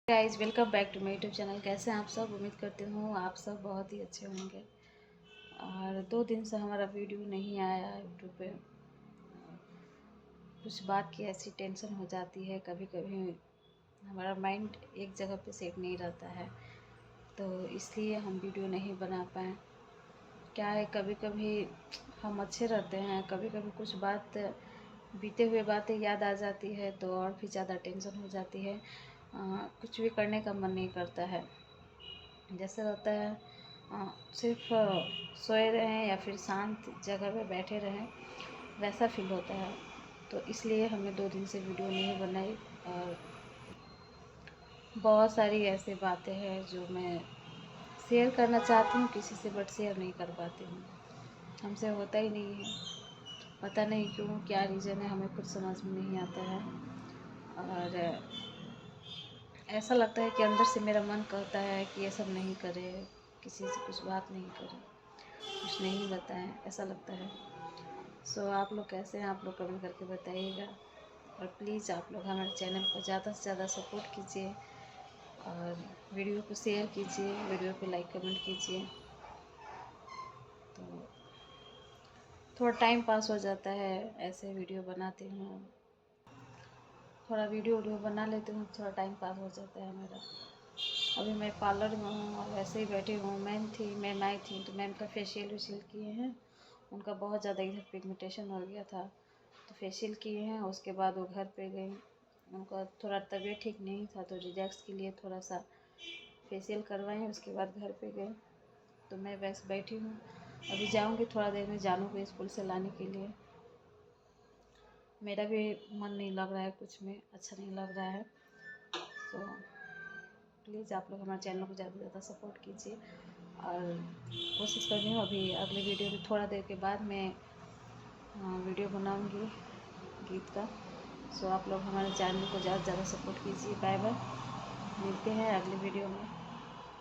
Guys welcome back to my YouTube channel. कैसे हैं आप सब? उम्मीद करती हूँ आप सब बहुत ही अच्छे होंगे। और 2 दिन से हमारा वीडियो नहीं आया यूट्यूब पे। कुछ बात की ऐसी टेंशन हो जाती है, कभी कभी हमारा माइंड एक जगह पे सेट नहीं रहता है, तो इसलिए हम वीडियो नहीं बना पाए। क्या है, कभी कभी हम अच्छे रहते हैं, कभी कभी कुछ बात बीते हुए बातें याद आ जाती है तो और भी ज़्यादा टेंशन हो जाती है। कुछ भी करने का मन नहीं करता है। जैसे रहता है सिर्फ सोए रहें या फिर शांत जगह पे बैठे रहें, वैसा फील होता है। तो इसलिए हमने 2 दिन से वीडियो नहीं बनाई। और बहुत सारी ऐसी बातें हैं जो मैं शेयर करना चाहती हूँ किसी से, बट शेयर नहीं कर पाती हूँ। हमसे होता ही नहीं है, पता नहीं क्यों, क्या रीज़न है, हमें कुछ समझ में नहीं आता है। और ऐसा लगता है कि अंदर से मेरा मन कहता है कि ये सब नहीं करें, किसी से कुछ बात नहीं करें, कुछ नहीं बताएं, ऐसा लगता है। सो आप लोग कैसे हैं? आप लोग कमेंट करके बताइएगा। और प्लीज़ आप लोग हमारे चैनल को ज़्यादा से ज़्यादा सपोर्ट कीजिए और वीडियो को शेयर कीजिए, वीडियो को लाइक कमेंट कीजिए। तो थोड़ा टाइम पास हो जाता है, ऐसे वीडियो बनाती हूँ, थोड़ा वीडियो बना लेती हूँ, थोड़ा टाइम पास हो जाता है मेरा। अभी मैं पार्लर में हूँ और वैसे ही बैठी हूँ। मैम आई थी तो मैम का फेशियल वेशियल किए हैं। उनका बहुत ज़्यादा इधर पिगमेंटेशन हो गया था, तो फेशियल किए हैं। उसके बाद वो घर पे गई, उनका थोड़ा तबीयत ठीक नहीं था तो रिलैक्स के लिए थोड़ा सा फेशियल करवाएं। उसके बाद घर पे गए तो मैं बस बैठी हूँ। अभी जाऊँगी थोड़ा देर में जानू को स्कूल से लाने के लिए। मेरा भी मन नहीं लग रहा है, कुछ में अच्छा नहीं लग रहा है। तो प्लीज़ आप लोग हमारे चैनल को ज़्यादा से ज़्यादा सपोर्ट कीजिए। और कोशिश कर रही हूँ अभी अगले वीडियो में थोड़ा देर के बाद मैं वीडियो बनाऊँगी गीत का। सो आप लोग हमारे चैनल को ज़्यादा से ज़्यादा सपोर्ट कीजिए। बाय बाय, मिलते हैं अगले वीडियो में।